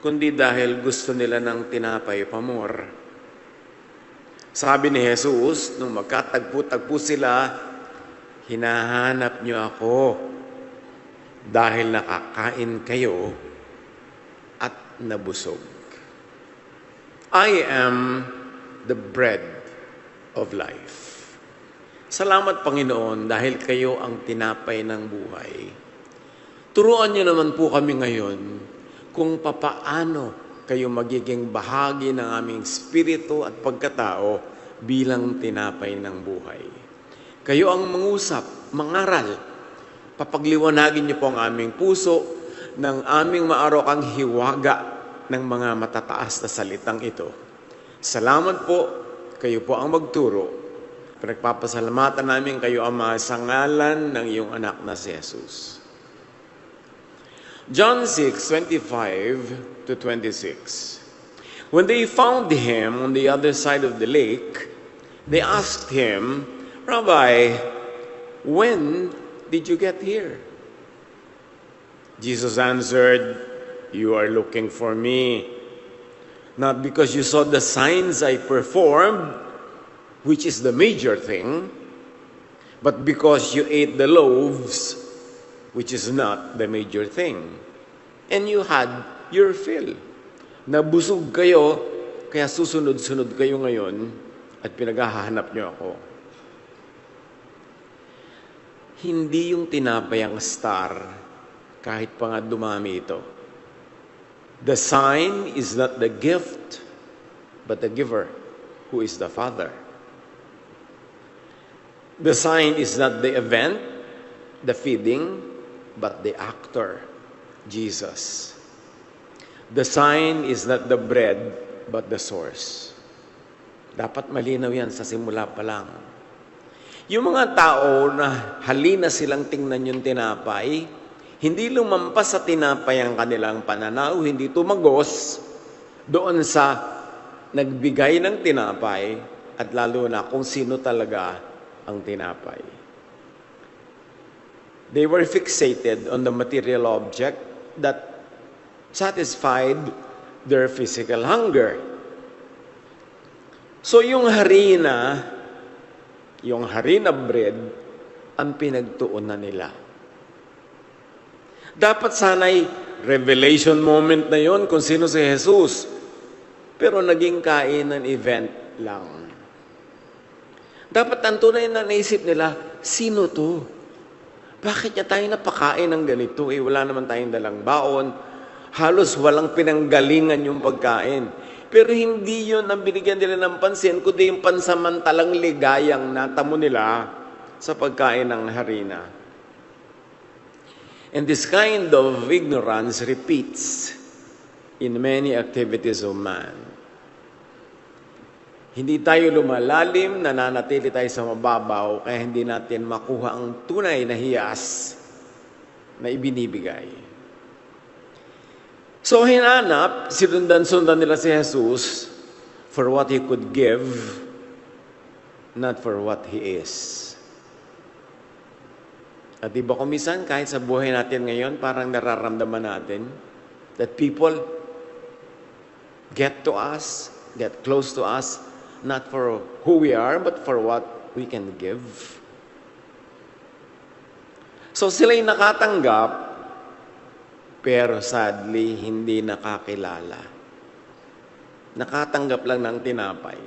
kundi dahil gusto nila ng tinapay pamor. Sabi ni Jesus, nung magkatagpo-tagpo sila, hinahanap niyo ako dahil nakakain kayo at nabusog. I am the bread of life. Salamat, Panginoon, dahil kayo ang tinapay ng buhay. Turuan niyo naman po kami ngayon kung papaano kayo magiging bahagi ng aming espiritu at pagkatao bilang tinapay ng buhay. Kayo ang mangusap, mangaral, papagliwanagin niyo po ang aming puso ng aming maarokang hiwaga ng mga matataas na salitang ito. Salamat po, kayo po ang magturo. Pinagpapasalamatan namin kayo, Ama, sa ngalan ng iyong anak na si Jesus. John 6:25 to 26. When they found him on the other side of the lake, they asked him, Rabbi, when did you get here? Jesus answered, you are looking for me, not because you saw the signs I performed, which is the major thing, but because you ate the loaves, which is not the major thing. And you had your fill. Nabusog kayo, kaya susunod-sunod kayo ngayon at pinaghahanap niyo ako. Hindi yung tinapay ang star, kahit pa nga dumami ito. The sign is not the gift, but the giver, who is the Father. The sign is not the event, the feeding, but the actor, Jesus. The sign is not the bread, but the source. Dapat malinaw yan sa simula pa lang. Yung mga tao na halina silang tingnan yung tinapay, hindi lumampas sa tinapay ang kanilang pananaw, hindi tumagos doon sa nagbigay ng tinapay at lalo na kung sino talaga ang tinapay. They were fixated on the material object that satisfied their physical hunger. So yung harina bread, ang pinagtuunan nila. Dapat sana'y revelation moment na yon kung sino si Jesus. Pero naging kainan event lang. Dapat ang tunay na naisip nila, sino to? Bakit niya tayo napakain ng ganito? Wala naman tayong dalang baon. Halos walang pinanggalingan yung pagkain. Pero hindi yun ang binigyan nila ng pansin, kundi yung pansamantalang ligayang natamo nila sa pagkain ng harina. And this kind of ignorance repeats in many activities of man. Hindi tayo lumalalim, nananatili tayo sa mababaw, kaya hindi natin makuha ang tunay na hiyas na ibinibigay. So hinanap, sinundan nila si Jesus for what He could give, not for what He is. At iba kumisan, kahit sa buhay natin ngayon, parang nararamdaman natin that people get to us, get close to us, not for who we are, but for what we can give. So sila'y nakatanggap, pero sadly, hindi nakakilala. Nakatanggap lang ng tinapay.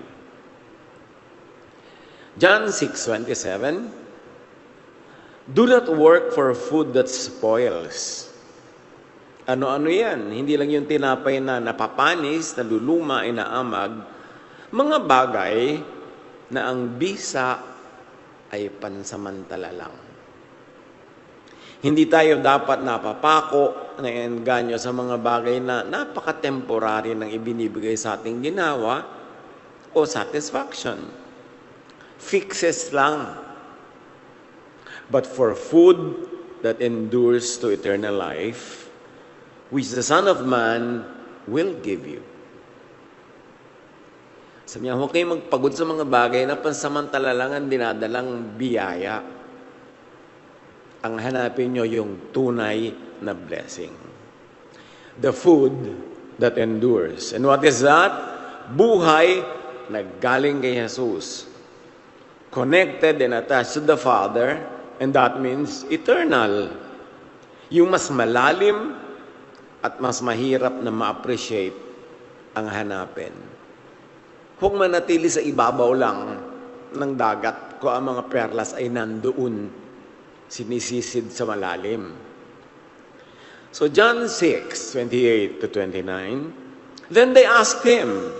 John 6:27, do not work for food that spoils. Ano-ano yan? Hindi lang yung tinapay na napapanis, naluluma, inaamag, mga bagay na ang bisa ay pansamantala lang. Hindi tayo dapat napapako, naenganyo sa mga bagay na napaka-temporary ng ibinibigay sa ating ginawa o satisfaction. Fixes lang. But for food that endures to eternal life, which the Son of Man will give you. Sabi niya, huwag kayong magpagod sa mga bagay na pansamantala lang ang dinadalang biyaya. Ang hanapin nyo yung tunay na blessing. The food that endures. And what is that? Buhay na galing kay Jesus. Connected and attached to the Father, and that means eternal. Yung mas malalim at mas mahirap na ma-appreciate ang hanapin. Huwag manatili sa ibabaw lang ng dagat kung ang mga perlas ay nandoon, sinisisid sa malalim. So John 6:28 to 29, then they asked him,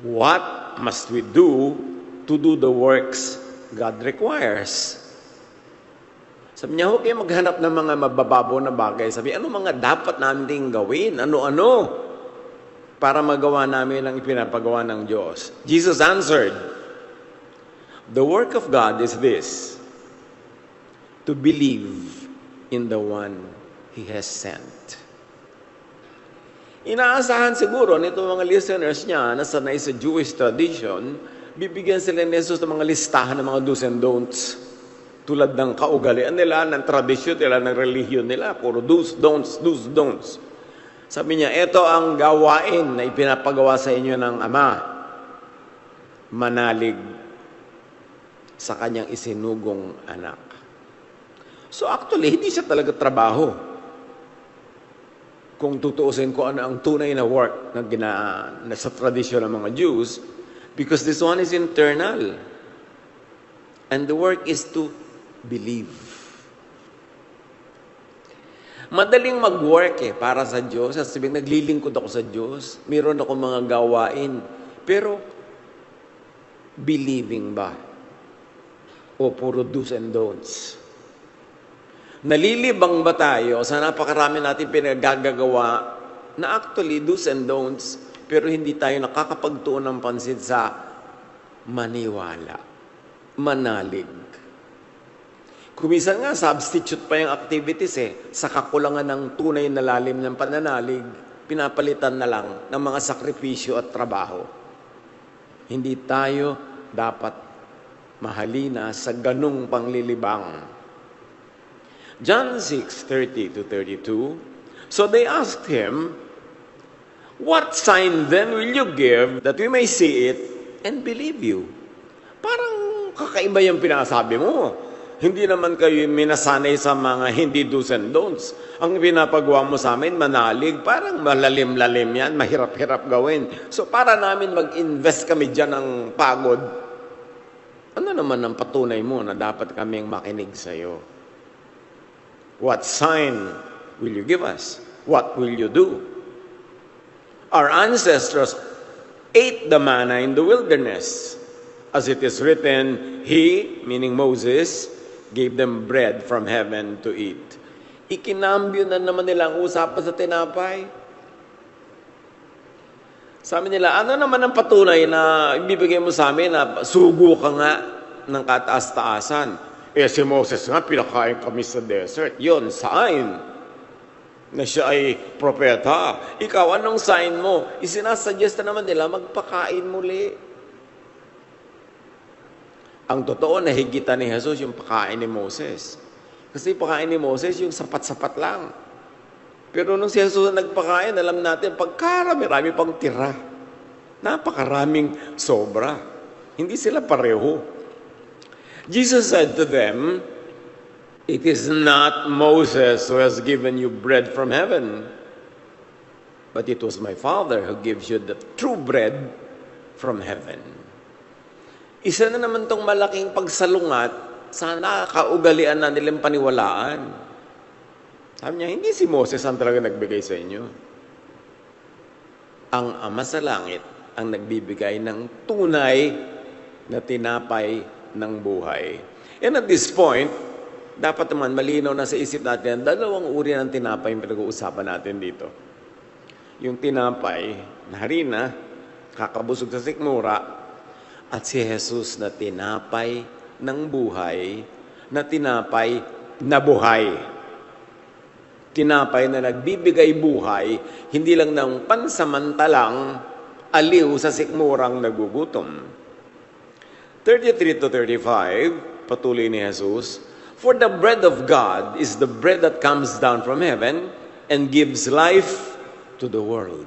what must we do to do the works God requires? Sabi niya, huwag kayo maghanap ng mga mabababaw na bagay. Sabi, ano mga dapat namin gawin? Ano-ano? Para magawa namin ang ipinapagawa ng Diyos. Jesus answered, the work of God is this, to believe in the one He has sent. Inaasahan siguro nito mga listeners niya na sanay sa Jewish tradition, bibigyan sila ni Jesus ng mga listahan ng mga do's and don'ts. Tulad ng kaugalian nila, ng tradisyon nila, ng relihiyon nila. Puro do's, don'ts, do's, don'ts. Sabi niya, ito ang gawain na ipinapagawa sa inyo ng Ama. Manalig sa kanyang isinugong anak. So actually, hindi siya talaga trabaho. Kung tutuusin ko ano ang tunay na work na sa tradisyon ng mga Jews, because this one is internal. And the work is to believe. Madaling mag-work para sa Diyos. Sabihin, naglilingkod ako sa Diyos. Meron ako mga gawain. Pero, believing ba? O puro do's and don'ts? Nalilibang ba tayo sa napakarami natin pinagagagawa na actually do's and don'ts, pero hindi tayo nakakapagtuon ng pansin sa maniwala, manalig. Kumisan nga, substitute pa yung activities sa kakulangan ng tunay na lalim ng pananalig, pinapalitan na lang ng mga sakripisyo at trabaho. Hindi tayo dapat mahalina sa ganung panglilibang. John 6:30 to 32, so they asked him, what sign then will you give that we may see it and believe you? Parang kakaiba yung pinasabi mo. Hindi naman kayo minasanay sa mga hindi do's and don'ts. Ang pinapagawa mo sa amin, manalig, parang malalim-lalim yan, mahirap-hirap gawin. So para namin mag-invest kami dyan ng pagod, ano naman ang patunay mo na dapat kaming makinig sa iyo? What sign will you give us? What will you do? Our ancestors ate the manna in the wilderness. As it is written, He, meaning Moses, gave them bread from heaven to eat. Ikinambyo na naman nila ang usapan sa tinapay. Sabi nila, ano naman ang patunay na ibibigay mo sa amin na sugo ka nga ng kataas-taasan? Si Moses nga, pinakain kami sa desert. Yun, sign na siya ay propeta. Ikaw, anong sign mo? Isinasuggest na naman nila, magpakain muli. Ang totoo, nahigitan ni Jesus yung pakain ni Moses. Kasi pakain ni Moses, yung sapat-sapat lang. Pero nung si Jesus nagpakain, alam natin, pagkarami-rami pang tira. Napakaraming sobra. Hindi sila pareho. Jesus said to them, it is not Moses who has given you bread from heaven, but it was my Father who gives you the true bread from heaven. Isa na naman tong malaking pagsalungat sa nakakaugalian na nilang paniwalaan. Sabi niya, hindi si Moses ang talaga nagbigay sa inyo. Ang Ama sa Langit ang nagbibigay ng tunay na tinapay ng buhay. And at this point, dapat naman malinaw na sa isip natin, dalawang uri ng tinapay yung pinag-uusapan natin dito. Yung tinapay na harina, kakabusog sa sikmura, at si Jesus na tinapay ng buhay, na tinapay na buhay. Tinapay na nagbibigay buhay, hindi lang ng pansamantalang aliw sa sikmurang nagugutom. 33 to 35, patuloy ni Jesus, for the bread of God is the bread that comes down from heaven and gives life to the world.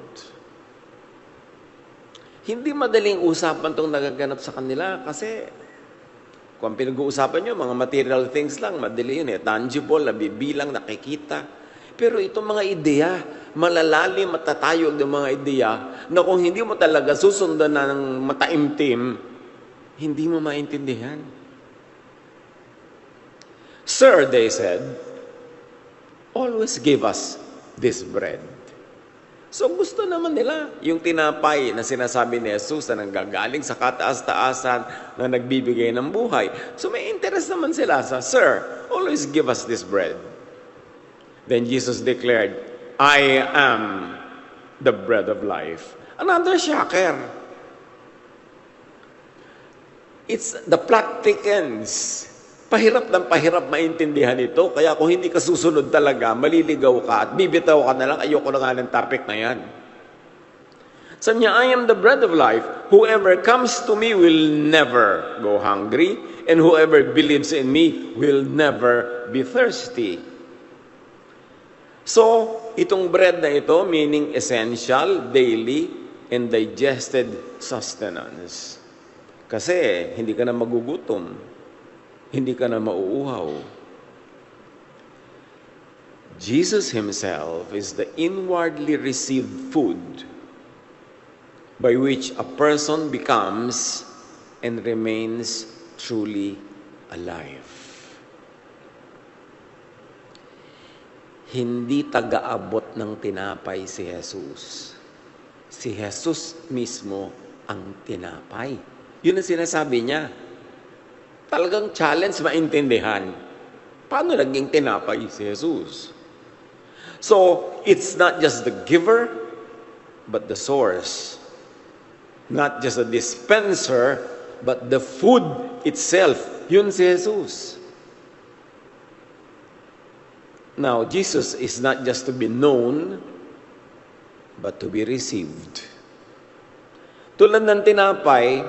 Hindi madaling usapan itong nagaganap sa kanila kasi kung pinag-uusapan nyo, mga material things lang, madali yun tangible, nabibilang, nakikita. Pero itong mga ideya, malalalim, matatayog ng mga ideya na kung hindi mo talaga susundan ng mataimtim, hindi mo maintindihan. Sir, they said, always give us this bread. So gusto naman nila yung tinapay na sinasabi ni Jesus na nanggagaling sa kataas-taasan na nagbibigay ng buhay. So may interest naman sila sa, Sir, always give us this bread. Then Jesus declared, I am the bread of life. Another shocker. It's the plot thickens. Pahirap ng pahirap maintindihan ito. Kaya kung hindi ka susunod talaga, maliligaw ka at bibitaw ka na lang, ayoko na nga ng topic na yan. Sabi niya, I am the bread of life. Whoever comes to me will never go hungry, and whoever believes in me will never be thirsty. So, itong bread na ito, meaning essential, daily, and digested sustenance. Kasi hindi ka na magugutom. Hindi ka na mauuhaw. Jesus Himself is the inwardly received food by which a person becomes and remains truly alive. Hindi taga-abot ng tinapay si Jesus. Si Jesus mismo ang tinapay. Yun ang sinasabi niya. Talagang challenge maintindihan. Paano naging tinapay si Jesus? So, it's not just the giver, but the source. Not just a dispenser, but the food itself. Yun si Jesus. Now, Jesus is not just to be known, but to be received. Tulad ng tinapay,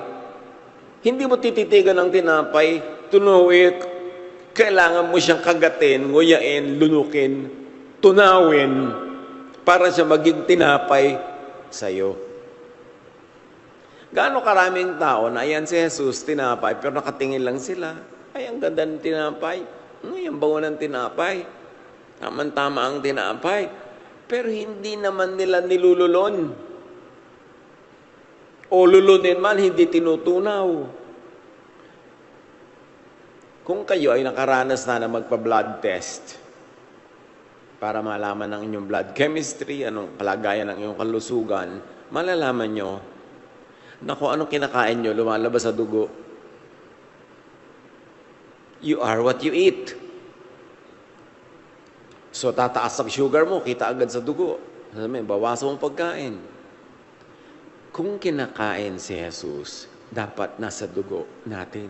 hindi mo tititigan ng tinapay, to know it, kailangan mo siyang kagatin, nguyain, lunukin, tunawin, para siya maging tinapay sa'yo. Gaano karaming tao na ayan si Jesus, tinapay, pero nakatingin lang sila. Ay, ang ganda ng tinapay. Ay, ang bango ng tinapay. Tama-tama ang tinapay. Pero hindi naman nila nilululon. O lulunin man, hindi tinutunaw. Kung kayo ay nakaranas na magpa-blood test para malaman ang inyong blood chemistry, anong kalagayan ng inyong kalusugan, malalaman nyo na kung anong kinakain nyo, lumalabas sa dugo. You are what you eat. So, tataas ang sugar mo, kita agad sa dugo. Sabi, bawasan mong pagkain. Kung kinakain si Jesus, dapat nasa dugo natin.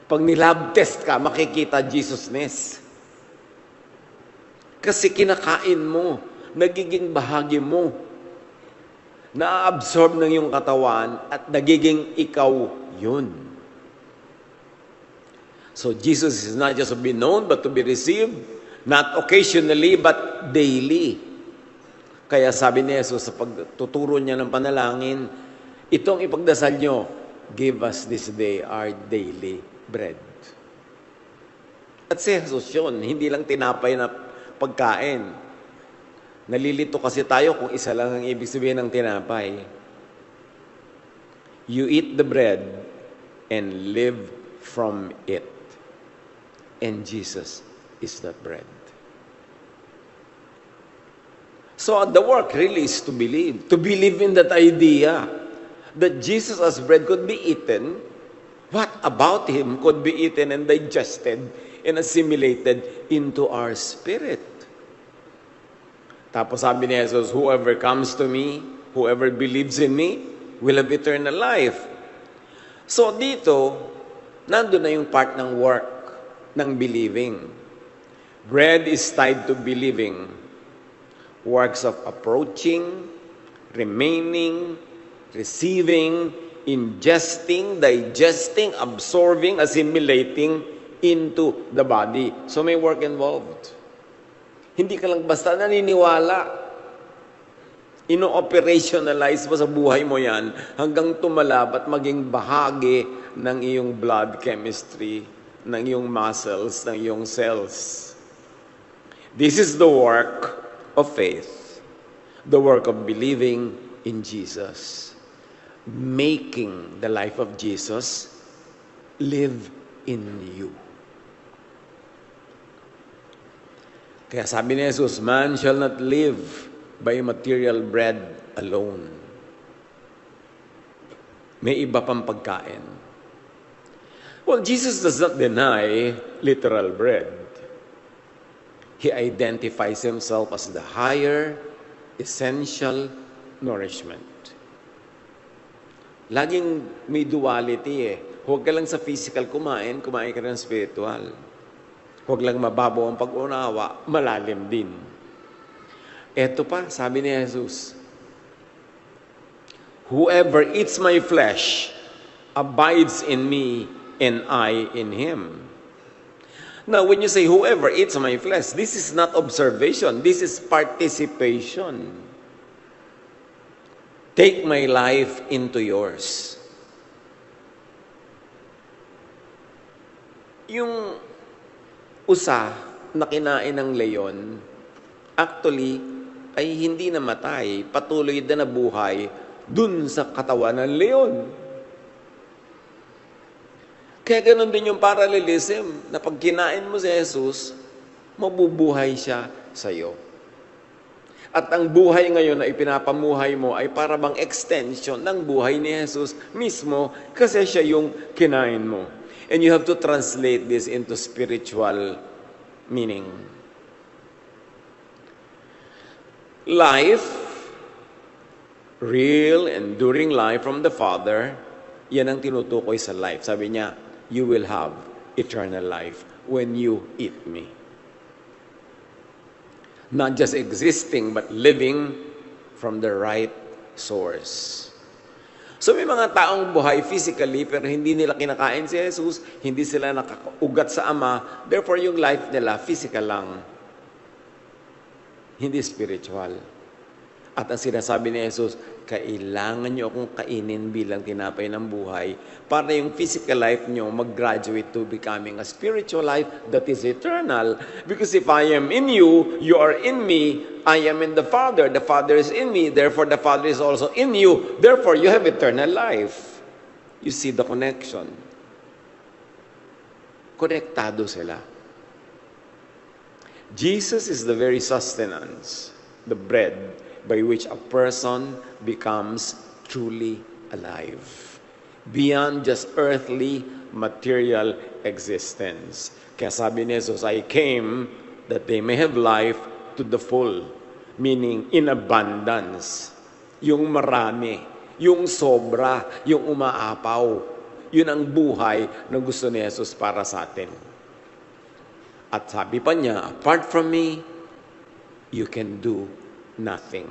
Pag nilab test ka, makikita Jesusness. Kasi kinakain mo, nagiging bahagi mo, na-absorb ng iyong katawan at nagiging ikaw yun. So Jesus is not just to be known, but to be received, not occasionally, but daily. Kaya sabi ni Jesus sa pagtuturo niya ng panalangin, itong ipagdasal nyo, give us this day our daily bread. At si Jesus yun, hindi lang tinapay na pagkain. Nalilito kasi tayo kung isa lang ang ibig sabihin ng tinapay. You eat the bread and live from it. And Jesus is that bread. So the work really is to believe in that idea that Jesus as bread could be eaten. What about Him could be eaten and digested and assimilated into our spirit? Tapos sabi ni Jesus, whoever comes to me, whoever believes in me, will have eternal life. So dito, nandun na yung part ng work ng believing. Bread is tied to believing. Works of approaching, remaining, receiving, ingesting, digesting, absorbing, assimilating into the body. So may work involved. Hindi ka lang basta naniniwala Ino-operationalize mo sa buhay mo yan hanggang tumalab at maging bahagi ng iyong blood chemistry, ng iyong muscles, ng iyong cells. This is the work of faith, the work of believing in Jesus, making the life of Jesus live in you. Kaya sabi ni Jesus, man shall not live by material bread alone. May iba pang pagkain. Well, Jesus does not deny literal bread. He identifies himself as the higher, essential nourishment. Laging may duality eh. Huwag ka lang sa physical kumain ka ng spiritual. Huwag lang mababaw ang pag-unawa, malalim din. Eto pa, sabi ni Jesus, whoever eats my flesh abides in me and I in him. Now, when you say whoever eats my flesh, this is not observation, this is participation. Take my life into yours. Yung usa na kinain ng leon, actually, ay hindi namatay, patuloy na nabuhay dun sa katawan ng leon. Kaya ganun din yung parallelism, na pag kinain mo si Jesus, mabubuhay siya sa iyo. At ang buhay ngayon na ipinapamuhay mo ay para bang extension ng buhay ni Jesus mismo kasi siya yung kinain mo. And you have to translate this into spiritual meaning. Life, real, enduring life from the Father, yan ang tinutukoy sa life. Sabi niya, you will have eternal life when you eat me. Not just existing, but living from the right source. So may mga taong buhay physically, pero hindi nila kinakain si Jesus, hindi sila nakaugat sa Ama, therefore yung life nila physical lang. Hindi spiritual. At ang sinasabi ni Jesus, kailangan nyo akong kainin bilang tinapay ng buhay para yung physical life nyo mag-graduate to becoming a spiritual life that is eternal. Because if I am in you, you are in me, I am in the Father is in me, therefore the Father is also in you, therefore you have eternal life. You see the connection. Konektado sila. Jesus is the very sustenance, the bread by which a person becomes truly alive, beyond just earthly, material existence. Kaya sabi ni Jesus, I came that they may have life to the full, meaning in abundance. Yung marami, yung sobra, yung umaapaw. Yun ang buhay na gusto ni Jesus para sa atin. At sabi pa niya, apart from me, you can do nothing.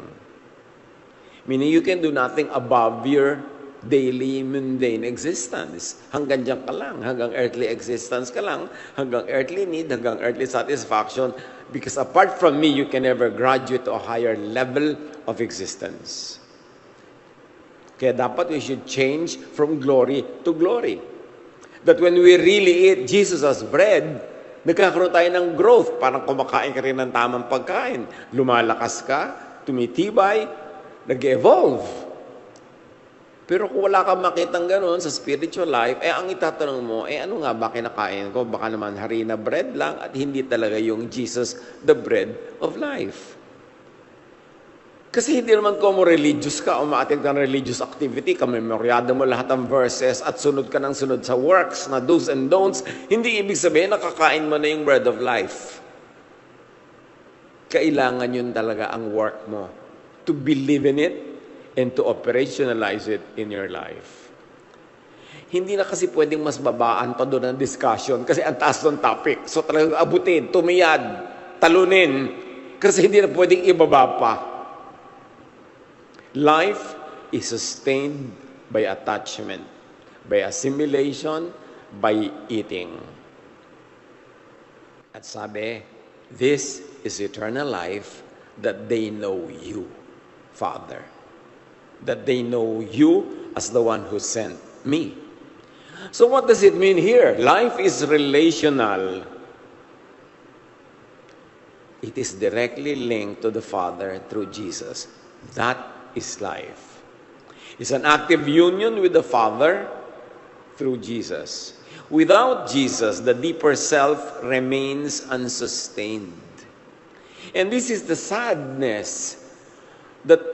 Meaning you can do nothing above your daily mundane existence. Hanggang dyan ka lang, hanggang earthly existence ka lang, hanggang earthly need, hanggang earthly satisfaction. Because apart from me, you can never graduate to a higher level of existence. Kaya dapat we should change from glory to glory. That when we really eat Jesus as bread, nagkakaroon tayo ng growth. Parang kumakain ka rin ng tamang pagkain. Lumalakas ka, tumitibay, nag-evolve. Pero kung wala kang makitang gano'n sa spiritual life, ang itatanong mo, ano nga ba kinakain ko? Baka naman harina bread lang at hindi talaga yung Jesus, the bread of life. Kasi hindi naman kung religious ka o ma-attend ka ng religious activity, kamemoryado mo lahat ng verses at sunod ka ng sunod sa works na do's and don'ts, hindi ibig sabihin nakakain mo na yung bread of life. Kailangan yun talaga ang work mo. To believe in it and to operationalize it in your life. Hindi na kasi pwedeng mas babaan pa doon ang discussion kasi ang taas ng topic. So talagang abutin, tumiyad, talunin, kasi hindi na pwedeng ibaba pa. Life is sustained by attachment, by assimilation, by eating. At sabi, this is eternal life, that they know you, Father, that they know you as the one who sent me. So what does it mean here? Life is relational. It is directly linked to the Father through Jesus. That is life. It's an active union with the Father through Jesus. Without Jesus, the deeper self remains unsustained. And this is the sadness that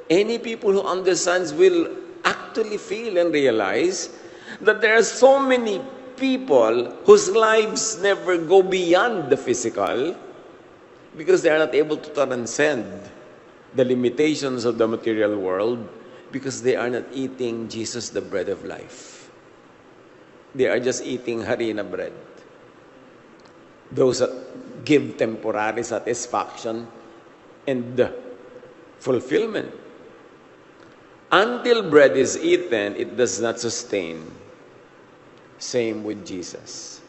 any people who understands will actually feel and realize that there are so many people whose lives never go beyond the physical because they are not able to transcend the limitations of the material world because they are not eating Jesus, the bread of life. They are just eating harina bread. Those that give temporary satisfaction and fulfillment. Until bread is eaten, it does not sustain. Same with Jesus.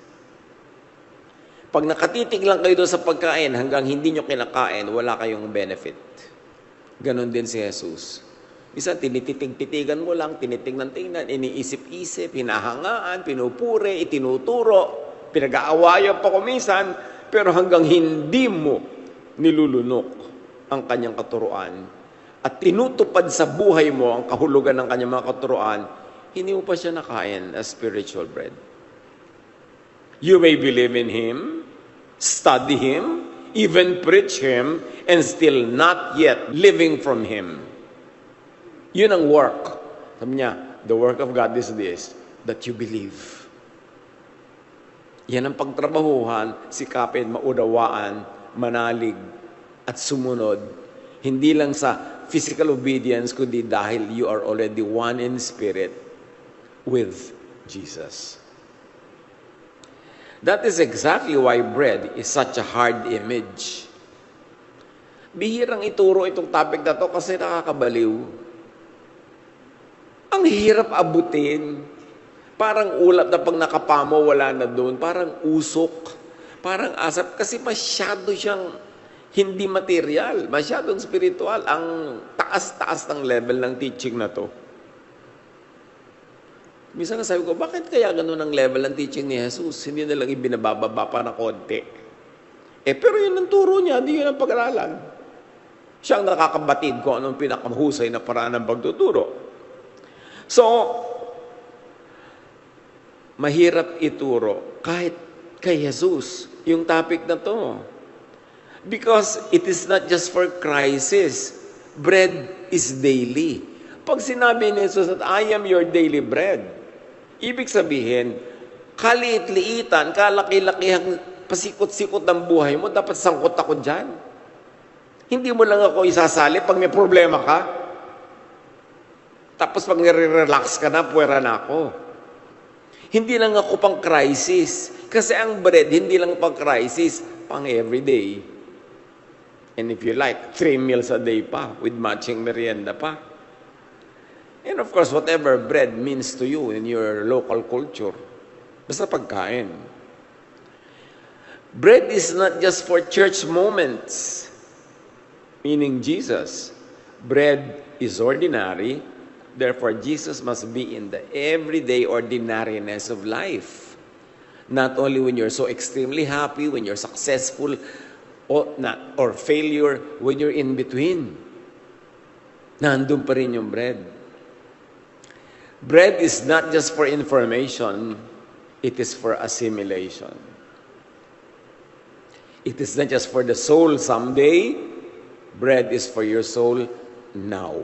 Pag nakatitig lang kayo doon sa pagkain hanggang hindi nyo kinakain, wala kayong benefit. Ganon din si Jesus. Isa, tinititig-titigan mo lang, tinitingnan-tingnan, iniisip-isip, hinahangaan, pinupuri, itinuturo, pinag-aawayan pa kumisan, pero hanggang hindi mo nilulunok ang kanyang katuruan at tinutupad sa buhay mo ang kahulugan ng kanyang mga katuruan, hindi mo pa siya nakain as spiritual bread. You may believe in Him, study Him, even preach Him, and still not yet living from Him. Yun ang work. Sabi niya, the work of God is this, that you believe. Yan ang pagtrabahuhan, sikapin, maunawaan, manalig, at sumunod. Hindi lang sa physical obedience, kundi dahil you are already one in spirit with Jesus. That is exactly why bread is such a hard image. Bihirang ituro itong topic na to kasi nakakabaliw. Ang hirap abutin. Parang ulap na pag nakapamo, wala na doon. Parang usok. Parang asap. Kasi masyado siyang hindi material. Masyadong spiritual. Ang taas-taas ng level ng teaching na to. Minsan sabi ko, bakit kaya ganun ang level ng teaching ni Jesus? Hindi na lang ibinabababa pa na konti. Pero yun ang turo niya, hindi yun ang pag-aralan. Siyang nakakabatid kung anong pinakamahusay na paraan ng pagtuturo. So, mahirap ituro kahit kay Jesus yung topic na to. Because it is not just for crisis. Bread is daily. Pag sinabi ni Jesus that I am your daily bread, ibig sabihin, kaliit-liitan, kalaki-lakihang pasikot-sikot ng buhay mo, dapat sangkot ako dyan. Hindi mo lang ako isasali pag may problema ka. Tapos pag nire-relax ka na, puwera na ako. Hindi lang ako pang crisis. Kasi ang bread, hindi lang pang crisis, pang everyday. And if you like, 3 meals a day pa, with matching merienda pa. And of course, whatever bread means to you in your local culture. Basta pagkain. Bread is not just for church moments. Meaning Jesus. Bread is ordinary. Therefore, Jesus must be in the everyday ordinariness of life. Not only when you're so extremely happy, when you're successful, or failure, when you're in between. Nandun pa rin yung bread. Bread is not just for information, it is for assimilation. It is not just for the soul someday, bread is for your soul now.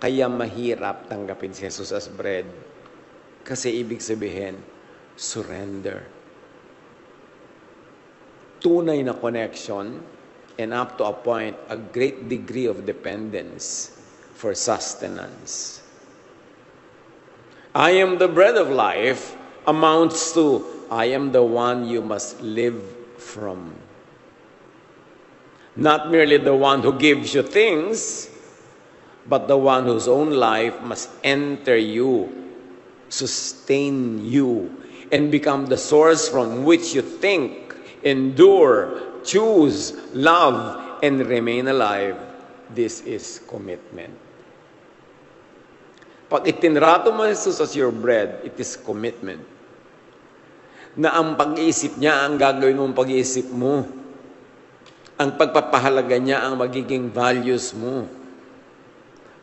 Kaya mahirap tanggapin si Jesus as bread. Kasi ibig sabihin, surrender. Tunay na connection and up to a point, a great degree of dependence for sustenance. I am the bread of life amounts to, I am the one you must live from. Not merely the one who gives you things, but the one whose own life must enter you, sustain you, and become the source from which you think, endure, choose, love, and remain alive this is commitment. Pag itinrato mo Jesus as your bread, it is commitment. Na ang pag-iisip niya ang gagawin mong pag-iisip mo. Ang pagpapahalaga niya ang magiging values mo.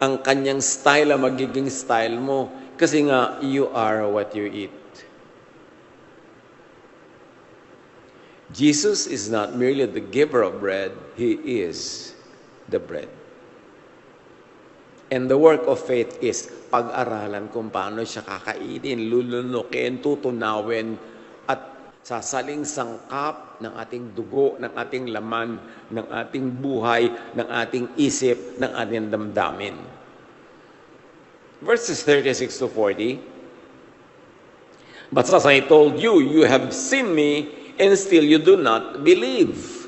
Ang kanyang style ang magiging style mo. Kasi nga, you are what you eat. Jesus is not merely the giver of bread, He is the bread. And the work of faith is pag-aralan kung paano siya kakainin, lulunukin, tutunawin, at sasaling sangkap ng ating dugo, ng ating laman, ng ating buhay, ng ating isip, ng ating damdamin. Verses 36 to 40, "But as I told you, you have seen me, and still you do not believe."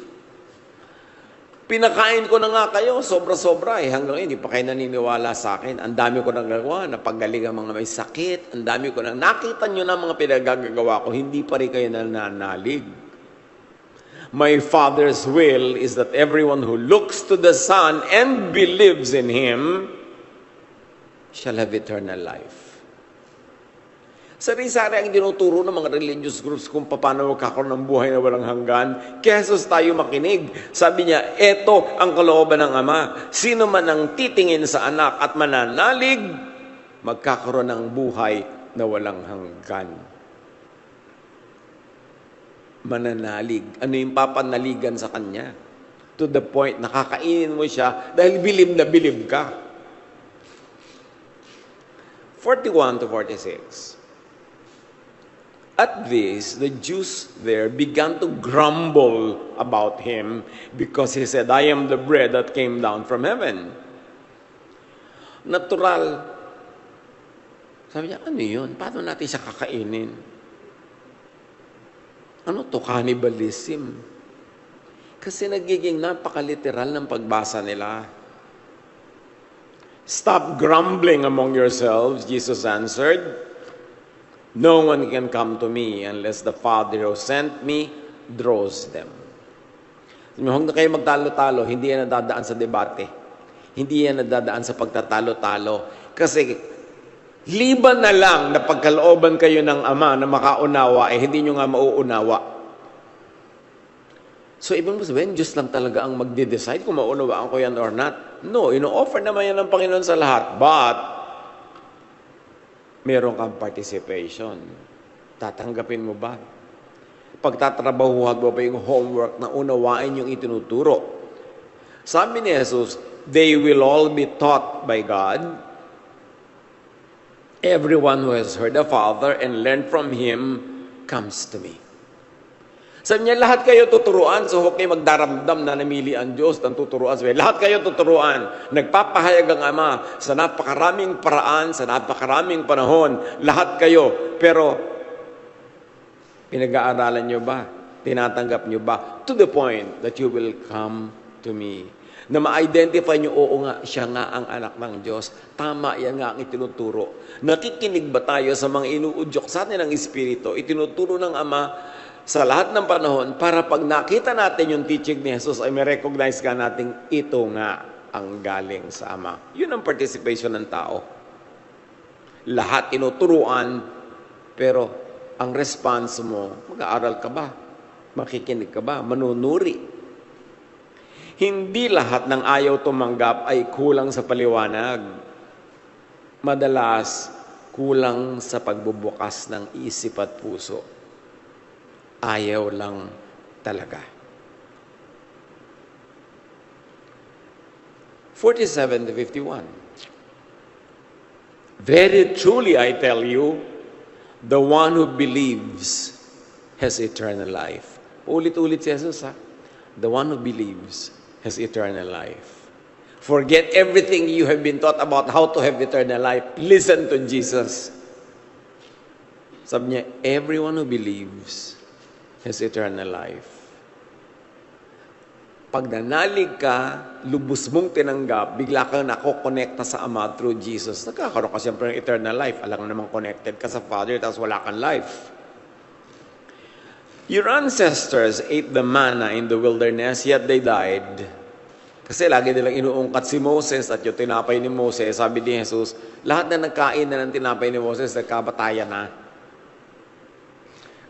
Pinakain ko na nga kayo, sobra-sobra hanggang hindi pa kayo naniniwala sa akin. Ang dami ko nang gagawa, napagaling ang mga may sakit, ang dami ko nang nakita nyo na mga pinagagawa ko, hindi pa rin kayo nananalig. My Father's will is that everyone who looks to the Son and believes in Him shall have eternal life. Sari-sari ang tinuturo ng mga religious groups kung paano magkakaroon ng buhay na walang hanggan. Kaya Jesus tayo makinig. Sabi niya, eto ang kalooban ng Ama. Sino man ang titingin sa anak at mananalig, magkakaroon ng buhay na walang hanggan. Mananalig. Ano yung papanaligan sa kanya? To the point, nakakainin mo siya dahil bilib na bilib ka. 41 to 46. At this, the Jews there began to grumble about him because he said, I am the bread that came down from heaven. Natural. Sabi niya, ano yun? Paano natin siya kakainin? Ano to? Cannibalism. Kasi nagiging napakaliteral ng pagbasa nila. Stop grumbling among yourselves, Jesus answered. No one can come to me unless the Father who sent me draws them. Huwag na kayo magtalo-talo, hindi yan nadadaan sa debate. Hindi yan nadadaan sa pagtatalo-talo. Kasi liban na lang na pagkalooban kayo ng Ama na makaunawa, hindi nyo nga mauunawa. So, ibig sabihin, Diyos lang talaga ang magde-decide kung maunawaan ko yan or not. No, ino-offer naman yan ng Panginoon sa lahat. But, meron kang participation. Tatanggapin mo ba? Pagtatrabahuhan mo ba yung homework na unawain yung itinuturo? Sabi ni Jesus, they will all be taught by God. Everyone who has heard the Father and learned from Him comes to me. Sabi niya, lahat kayo tuturuan, so huwag kayo magdaramdam na namili ang Diyos ng tuturuan. Sabi, lahat kayo tuturuan. Nagpapahayag ang Ama sa napakaraming paraan, sa napakaraming panahon. Lahat kayo. Pero, pinag-aaralan nyo ba? Tinatanggap nyo ba? To the point that you will come to me. Na ma-identify nyo, oo nga, siya nga ang anak ng Diyos. Tama, yan nga ang itinuturo. Nakikinig ba tayo sa mga inuudyok sa atin ng Espiritu? Itinuturo ng Ama sa lahat ng panahon para pag nakita natin yung teaching ni Jesus ay may recognize ka natin ito nga ang galing sa Ama. Yun ang participation ng tao. Lahat tinuturuan, pero ang response mo, mag-aaral ka ba? Makikinig ka ba? Manunuri. Hindi lahat ng ayaw tumanggap ay kulang sa paliwanag. Madalas, kulang sa pagbubukas ng isip at puso. Ayaw lang talaga. 47 to 51. Very truly I tell you, the one who believes has eternal life. Ulit-ulit si Jesus, ha? The one who believes has eternal life. Forget everything you have been taught about how to have eternal life. Listen to Jesus. Sabi niya, everyone who believes has eternal life. Pag nanalig ka, lubos mong tinanggap, bigla kang nakokonekta sa Ama through Jesus, nagkakaroon ka siyempre ng eternal life. Alam mo namang connected ka sa Father, tapos wala kang life. Your ancestors ate the manna in the wilderness, yet they died. Kasi lagi nilang inuungkat si Moses at yung tinapay ni Moses, sabi ni Jesus, lahat na nagkain na ng tinapay ni Moses, nagkabatayan na.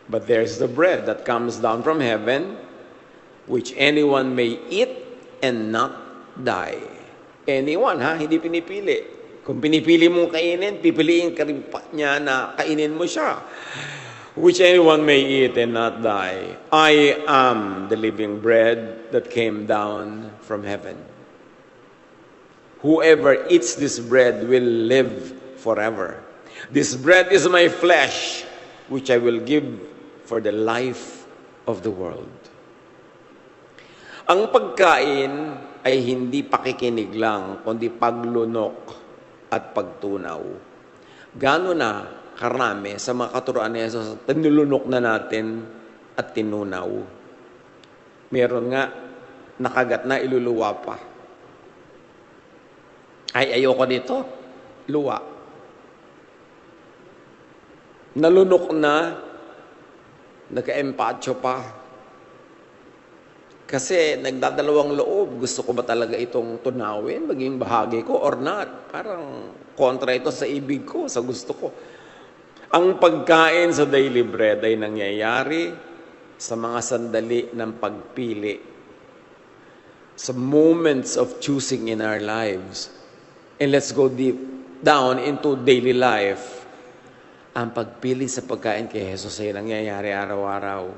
But there's the bread that comes down from heaven, which anyone may eat and not die. Anyone, ha? Hindi pinipili. Kung pinipili mong kainin, pipiliin ka rin niya na kainin mo siya. Which anyone may eat and not die. I am the living bread that came down from heaven. Whoever eats this bread will live forever. This bread is my flesh, which I will give for the life of the world. Ang pagkain ay hindi pakikinig lang, kundi paglunok at pagtunaw. Gano na karami sa mga katuruan ni Jesus, tinulunok na natin at tinunaw. Meron nga, nakagat na, iluluwa pa. Ay, ayoko dito. Luwa. Nalunok na, nagka-empacho pa. Kasi nagdadalawang loob, gusto ko ba talaga itong tunawin, maging bahagi ko or not? Parang kontra ito sa ibig ko, sa gusto ko. Ang pagkain sa daily bread ay nangyayari sa mga sandali ng pagpili, sa moments of choosing in our lives. And let's go deep down into daily life. Ang pagpili sa pagkain kay Jesus ay nangyayari araw-araw.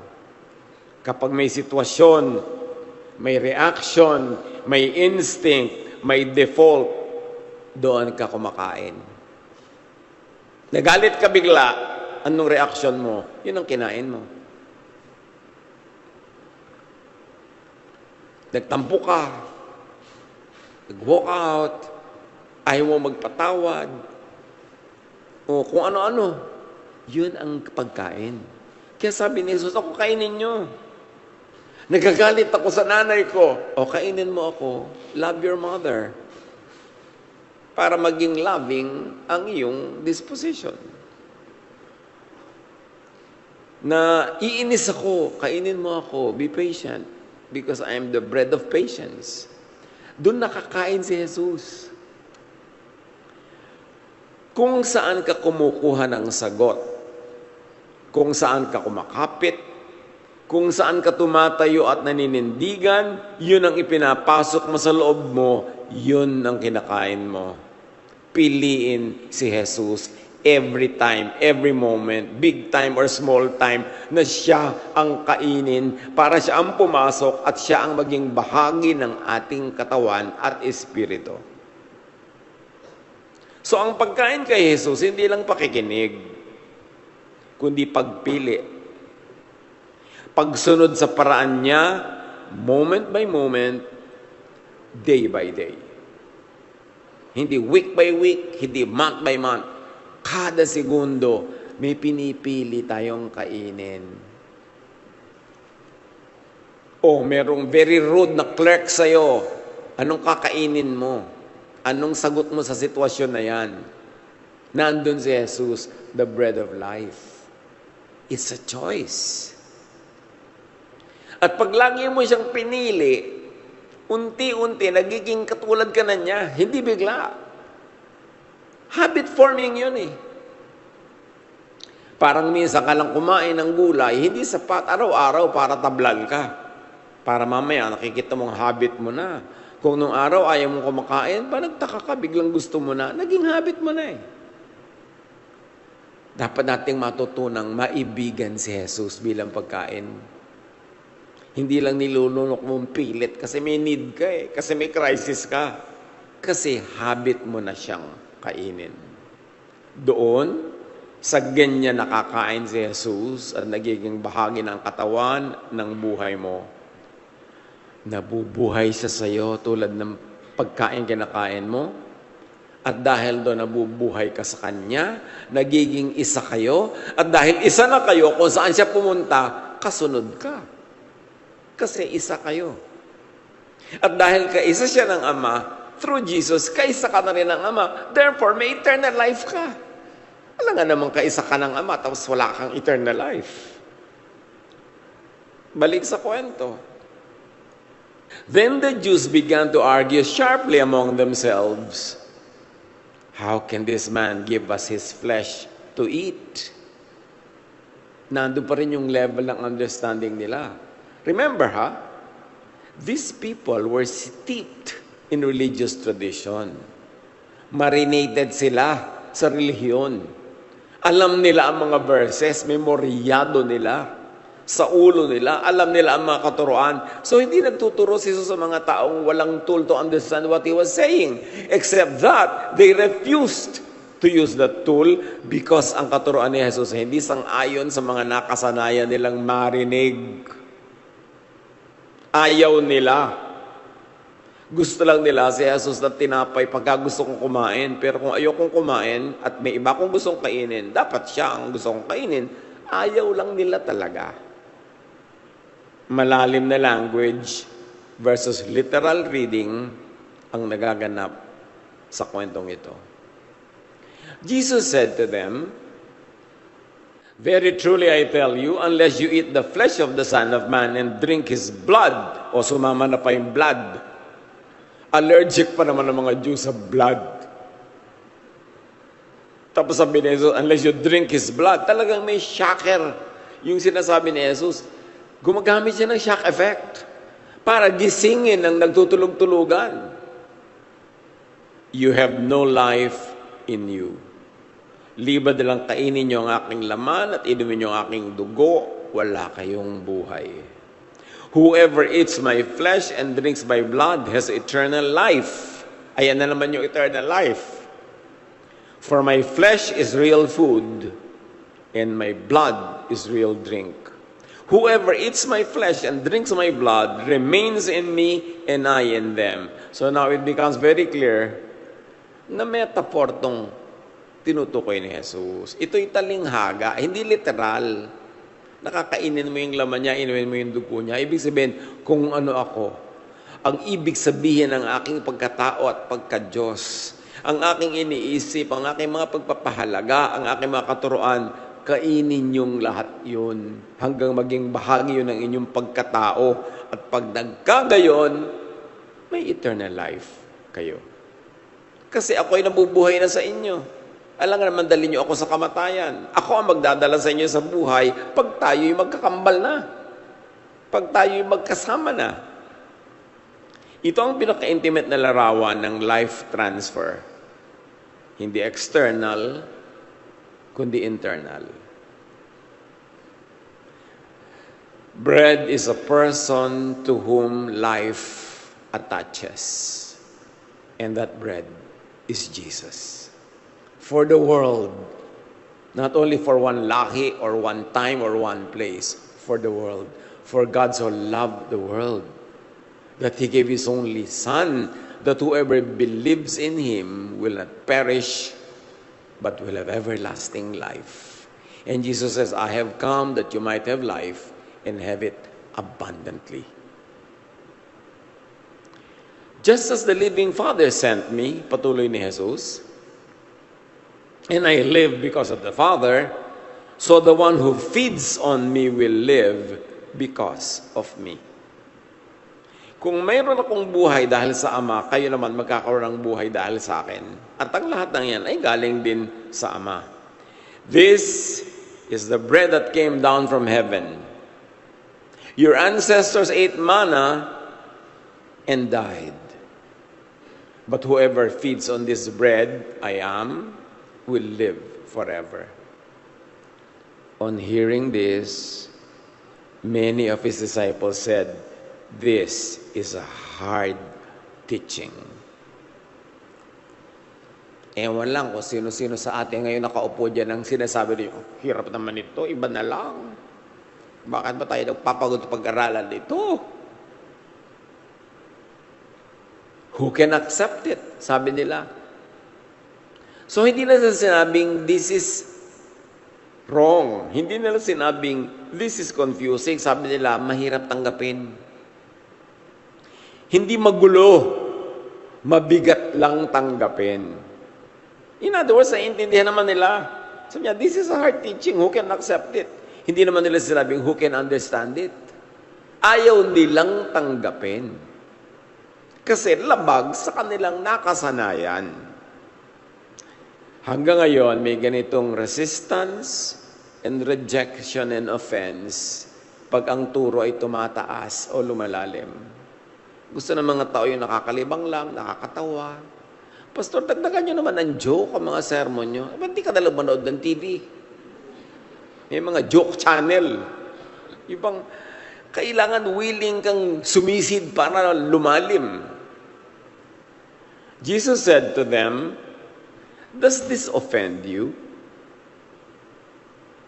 Kapag may sitwasyon, may reaction, may instinct, may default, doon ka kumakain. Nagalit ka bigla, anong reaction mo? Yun ang kinain mo. Nagtampo ka, nag-walk out, ayaw mo magpatawad, o kung ano-ano, yun ang pagkain. Kaya sabi ni Jesus, ako kainin nyo. Nagagalit ako sa nanay ko, o kainin mo ako, love your mother. Para maging loving ang iyong disposition. Na iinis ako, kainin mo ako, be patient, because I am the bread of patience. Doon nakakain si Jesus. Kung saan ka kumukuha ng sagot, kung saan ka kumakapit, kung saan ka tumatayo at naninindigan, yun ang ipinapasok mo sa loob mo, yun ang kinakain mo. Piliin si Jesus every time, every moment, big time or small time, na siya ang kainin para siya ang pumasok at siya ang maging bahagi ng ating katawan at espiritu. So ang pagkain kay Jesus, hindi lang pakikinig, kundi pagpili. Pagsunod sa paraan niya, moment by moment, day by day. Hindi week by week, hindi month by month. Kada segundo, may pinipili tayong kainin. O merong very rude na clerk sa'yo, anong kakainin mo? Anong sagot mo sa sitwasyon na yan? Nandun si Jesus, the bread of life. It's a choice. At pag lagi mo siyang pinili, unti-unti, nagiging katulad ka na niya. Hindi bigla. Habit forming yun eh. Parang minsan ka lang kumain ng gulay, hindi sapat araw-araw para tablag ka. Para mamaya, nakikita mong habit mo na. Kung nung araw ayaw mong kumakain, pa nagtaka ka, biglang gusto mo na, naging habit mo na eh. Dapat nating matutunang maibigan si Jesus bilang pagkain. Hindi lang nilulunok mong pilit kasi may need ka eh. Kasi may crisis ka. Kasi habit mo na siyang kainin. Doon, sa ganyan nakakain si Jesus at nagiging bahagi ng katawan ng buhay mo. Nabubuhay siya sa iyo tulad ng pagkain kinakain mo. At dahil doon nabubuhay ka sa Kanya, nagiging isa kayo. At dahil isa na kayo, kung saan siya pumunta, kasunod ka. Kasi isa kayo. At dahil kaisa siya ng Ama, through Jesus, kaisa ka na rin ng Ama. Therefore, may eternal life ka. Wala nga naman kaisa ka ng Ama, tapos wala kang eternal life. Balik sa kwento. Then the Jews began to argue sharply among themselves, "How can this man give us his flesh to eat?" Nandun pa rin yung level ng understanding nila. Remember, these people were steeped in religious tradition. Marinated sila sa relihiyon. Alam nila ang mga verses, memoryado nila sa ulo nila, alam nila ang mga katuruan. So hindi nagtuturo si Jesus sa mga taong walang tool to understand what He was saying. Except that, they refused to use that tool because ang katuruan ni Jesus hindi sang-ayon sa mga nakasanayan nilang marinig. Ayaw nila. Gusto lang nila si Jesus na tinapay pagka gusto kong kumain. Pero kung ayokong kumain at may iba kong gustong kainin, dapat siya ang gusto kong kainin. Ayaw lang nila talaga. Malalim na language versus literal reading ang nagaganap sa kwentong ito. Jesus said to them, "Very truly I tell you, unless you eat the flesh of the Son of Man and drink His blood," o sumama na pa yung blood, allergic pa naman ng mga Jews sa blood. Tapos sabi ni Jesus, unless you drink His blood, talagang may shocker yung sinasabi ni Jesus. Gumagamit siya ng shock effect para gisingin ang nagtutulog-tulugan. You have no life in you. Libad lang kainin niyo ang aking laman at inumin niyo ang aking dugo, wala kayong buhay. Whoever eats my flesh and drinks my blood has eternal life. Ayan na naman yung eternal life. For my flesh is real food, and my blood is real drink. Whoever eats my flesh and drinks my blood remains in me, and I in them. So now it becomes very clear na metaphor tong tinutukoy ni Jesus. Ito'y talinghaga, hindi literal. Nakakainin mo yung laman niya, inumin mo yung dugo niya. Ibig sabihin, kung ano ako, ang ibig sabihin ng aking pagkatao at pagka-Diyos, ang aking iniisip, ang aking mga pagpapahalaga, ang aking mga katuruan, kainin yung lahat yun hanggang maging bahagi yun ng inyong pagkatao. At pag nagkagayon, may eternal life kayo. Kasi ako'y nabubuhay na sa inyo. Alam nga naman, dali niyo ako sa kamatayan. Ako ang magdadala sa inyo sa buhay pag tayo'y magkakambal na. Pag tayo'y magkasama na. Ito ang pinaka-intimate na larawan ng life transfer. Hindi external, kundi internal. Bread is a person to whom life attaches. And that bread is Jesus. For the world, not only for one lucky or one time or one place, for the world. For God so loved the world that He gave His only Son, that whoever believes in Him will not perish, but will have everlasting life. And Jesus says, I have come that you might have life and have it abundantly. Just as the living Father sent me, patuloy ni Jesus, and I live because of the Father, so the one who feeds on me will live because of me. Kung mayroon akong buhay dahil sa Ama, kayo naman magkakaroon ng buhay dahil sa akin. At ang lahat ng yan ay galing din sa Ama. This is the bread that came down from heaven. Your ancestors ate manna and died. But whoever feeds on this bread I am will live forever. On hearing this, many of His disciples said, this is a hard teaching. Ewan lang kung sino-sino sa atin ngayon nakaupo dyan ang sinasabi niyo, hirap naman ito, iba na lang. Bakit ba tayo nagpapagod pag-aralan dito? Who can accept it? Sabi nila. So, hindi nila sinabing, this is wrong. Hindi nila sinabing, this is confusing. Sabi nila, mahirap tanggapin. Hindi magulo. Mabigat lang tanggapin. In other words, naiintindihan naman nila. Sabi niya, this is a hard teaching. Who can accept it? Hindi naman nila sinabing, who can understand it? Ayaw nilang tanggapin. Kasi labag sa kanilang nakasanayan. Hanggang ngayon, may ganitong resistance and rejection and offense pag ang turo ay tumataas o lumalalim. Gusto ng mga tao yung nakakalibang lang, nakakatawa. Pastor, dagdagan nyo naman ang joke ang mga sermon nyo. Ba't di ka nalang manood ng TV? May mga joke channel. Ibang kailangan willing kang sumisid para lumalim. Jesus said to them, "Does this offend you?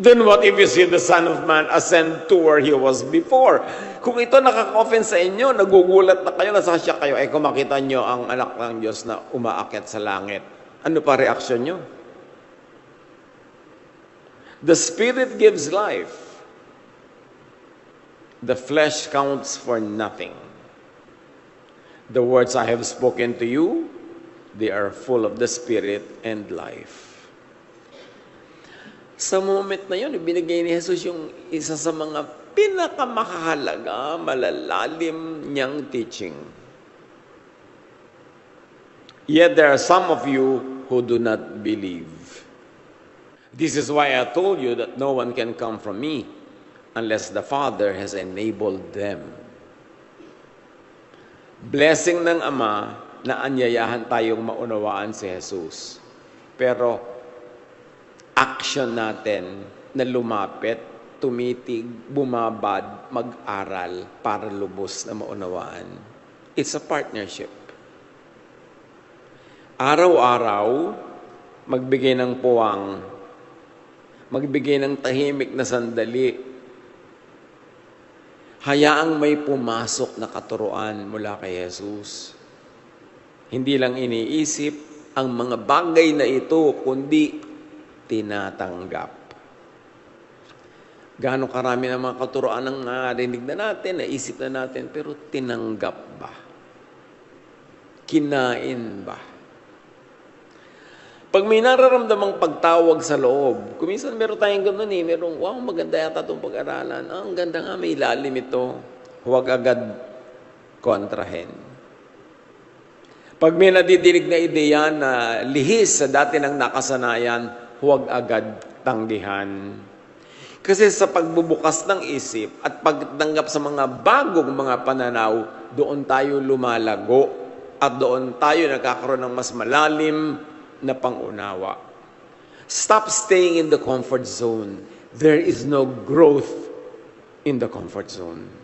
Then what if you see the Son of Man ascend to where He was before?" Kung ito nakaka-offend sa inyo, nagugulat na kayo, nasasya kayo, kung makita nyo ang anak ng Diyos na umaakyat sa langit, ano pa reaksyon nyo? The Spirit gives life. The flesh counts for nothing. The words I have spoken to you, they are full of the Spirit and life. Sa moment na yun, ibinigay ni Jesus yung isa sa mga pinakamahalaga, malalalim niyang teaching. Yet there are some of you who do not believe. This is why I told you that no one can come from me unless the Father has enabled them. Blessing ng Ama na anyayahan tayong maunawaan si Jesus. Pero action natin na lumapit, tumitig, bumabad, mag-aral para lubos na maunawaan. It's a partnership. Araw-araw, magbigay ng puwang, magbigay ng tahimik na sandali. Hayaang may pumasok na katuruan mula kay Jesus. Hindi lang iniisip ang mga bagay na ito, kundi tinatanggap. Gaano karami ng mga katuroan ang narinig na natin, naisip na natin, pero tinanggap ba? Kinain ba? Pag may nararamdamang pagtawag sa loob, kuminsan meron tayong gano'n merong, wow, maganda yata itong pag-aralan. Ang ganda nga, may ilalim ito. Huwag agad kontrahin. Pag may nadidinig na ideya na lihis sa dati ng nakasanayan, huwag agad tanggihan. Kasi sa pagbubukas ng isip at pagtanggap sa mga bagong mga pananaw, doon tayo lumalago at doon tayo nagkakaroon ng mas malalim na pangunawa. Stop staying in the comfort zone. There is no growth in the comfort zone.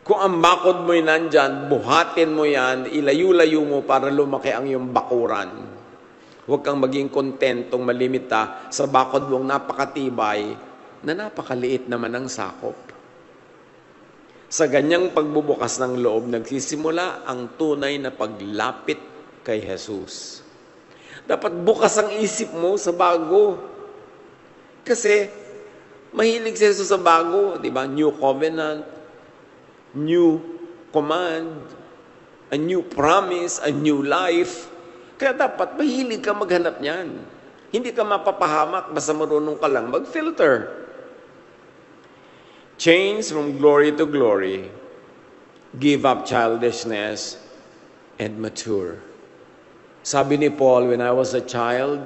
Kung ang bakod mo'y nandyan, buhatin mo yan, ilayo-layo mo para lumaki ang iyong bakuran. Huwag kang maging kontentong malimita sa bakod mong napakatibay na napakaliit naman ang sakop. Sa ganyang pagbubukas ng loob, nagsisimula ang tunay na paglapit kay Jesus. Dapat bukas ang isip mo sa bago. Kasi mahilig si Jesus sa bago, di ba? New covenant, new command, a new promise, a new life. Kaya dapat mahilig ka maghanap niyan. Hindi ka mapapahamak basta marunong ka lang mag-filter. Change from glory to glory. Give up childishness and mature. Sabi ni Paul, when I was a child,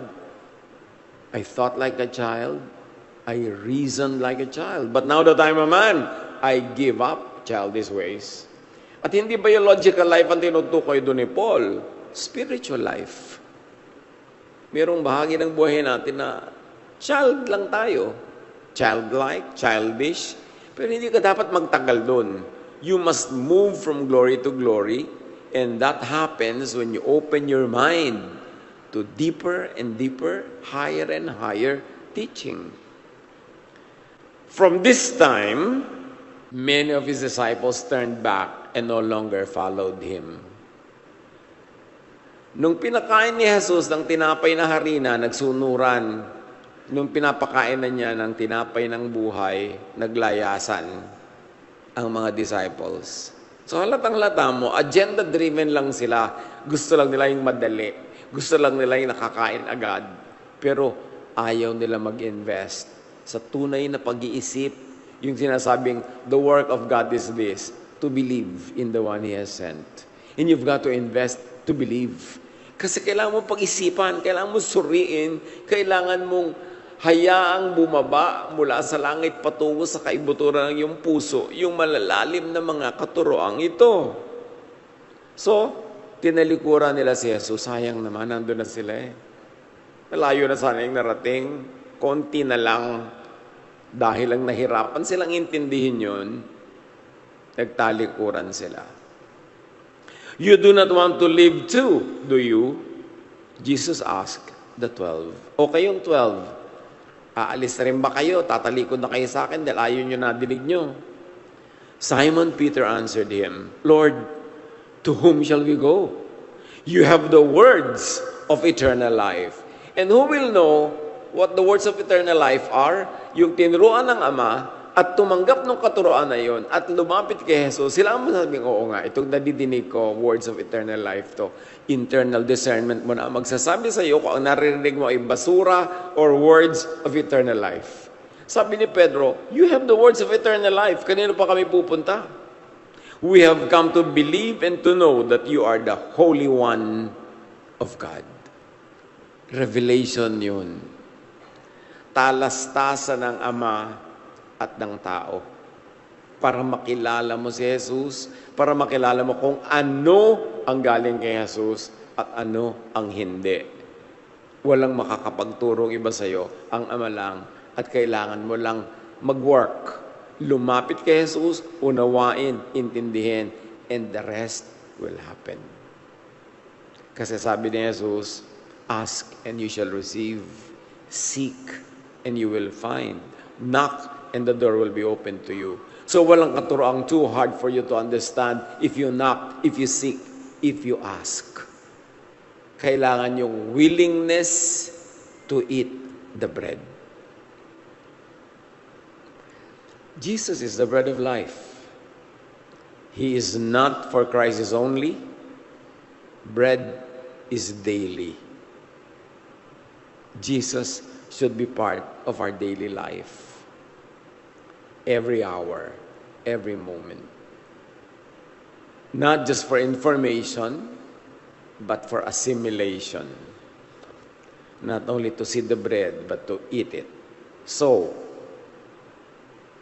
I thought like a child. I reasoned like a child. But now that I'm a man, I give up childish ways. At hindi biological life ang tinutukoy doon ni Paul. Spiritual life. Merong bahagi ng buhay natin na child lang tayo. Childlike, childish. Pero hindi ka dapat magtagal doon. You must move from glory to glory. And that happens when you open your mind to deeper and deeper, higher and higher teaching. From this time, many of his disciples turned back and no longer followed him. Nung pinakain ni Jesus ng tinapay na harina, nagsunuran. Nung pinapakain na niya ng tinapay ng buhay, naglayasan ang mga disciples. So halatang-halata mo, agenda-driven lang sila. Gusto lang nila yung madali. Gusto lang nila yung nakakain agad. Pero ayaw nila mag-invest sa tunay na pag-iisip. Yung sinasabing, the work of God is this, to believe in the one He has sent. And you've got to invest to believe. Kasi kailangan mo pag-isipan, kailangan mo suriin, kailangan mong hayaang bumaba mula sa langit patungo sa kaibuturan ng iyong puso, yung malalalim na mga katuroang ito. So, tinalikuran nila si Jesus. Sayang naman, nandun na sila eh. Malayo na sana yung narating. Konti na lang. Dahil lang nahirapan silang intindihin yun, nagtalikuran sila. You do not want to live too, do you? Jesus asked the 12. O kayong 12, aalis na rin ba kayo? Tatalikod na kayo sa akin dahil ayaw nyo nadinig nyo. Simon Peter answered him, Lord, to whom shall we go? You have the words of eternal life. And who will know what the words of eternal life are? Yung tinuruan ng Ama at tumanggap ng katuroan na yon at lumapit kay Jesus, sila ang masabing, oo nga, itong nadidinig ko, words of eternal life to. Internal discernment mo na magsasabi sa iyo kung ang naririnig mo ay basura or words of eternal life. Sabi ni Pedro, you have the words of eternal life. Kanino pa kami pupunta? We have come to believe and to know that you are the Holy One of God. Revelation yun. Talastasan ng Ama at ng tao para makilala mo si Jesus, para makilala mo kung ano ang galing kay Jesus at ano ang hindi. Walang makakapagturong iba sa'yo, ang Ama lang, at kailangan mo lang mag-work. Lumapit kay Jesus, unawain, intindihin, and the rest will happen. Kasi sabi ni Jesus, ask and you shall receive, seek and you will find, knock and the door will be open to you. So walang katuroang too hard for you to understand if you knock, if you seek, if you ask. Kailangan yung willingness to eat the bread. Jesus is the bread of life. He is not for crisis only. Bread is daily. Jesus should be part of our daily life. Every hour, every moment. Not just for information, but for assimilation. Not only to see the bread, but to eat it. So,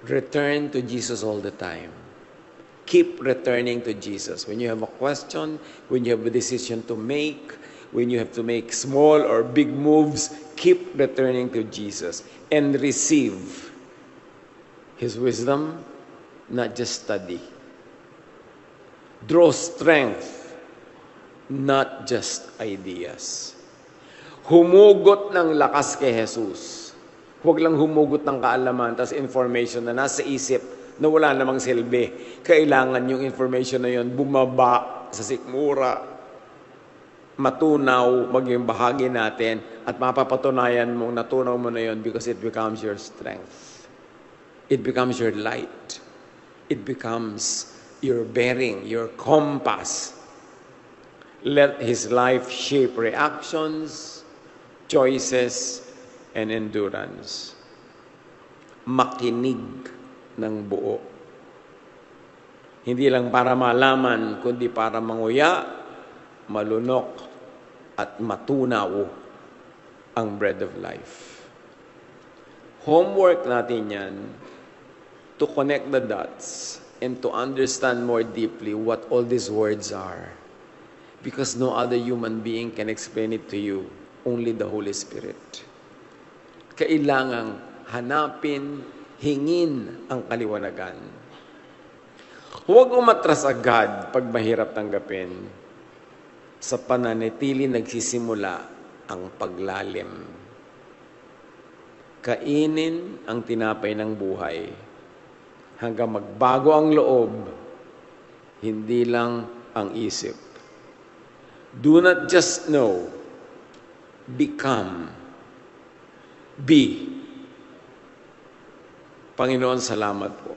return to Jesus all the time. Keep returning to Jesus. When you have a question, when you have a decision to make, when you have to make small or big moves, keep returning to Jesus and receive His wisdom, not just study. Draw strength, not just ideas. Humugot ng lakas kay Jesus. Huwag lang humugot ng kaalaman, tas information na nasa isip na wala namang silbi. Kailangan yung information na yun bumaba sa sikmura, matunaw, maging bahagi natin, at mapapatunayan mong natunaw mo na yun because it becomes your strength. It becomes your light. It becomes your bearing, your compass. Let His life shape reactions, choices, and endurance. Makinig ng buo. Hindi lang para malaman, kundi para manguya, malunok, at matunaw ang bread of life. Homework natin yan to connect the dots and to understand more deeply what all these words are. Because no other human being can explain it to you, only the Holy Spirit. Kailangang hanapin, hingin ang kaliwanagan. Huwag umatras agad pag mahirap tanggapin. Sa pananatili nagsisimula ang paglalim. Kainin ang tinapay ng buhay hanggang magbago ang loob, hindi lang ang isip. Do not just know, become. Be. Panginoon, salamat po.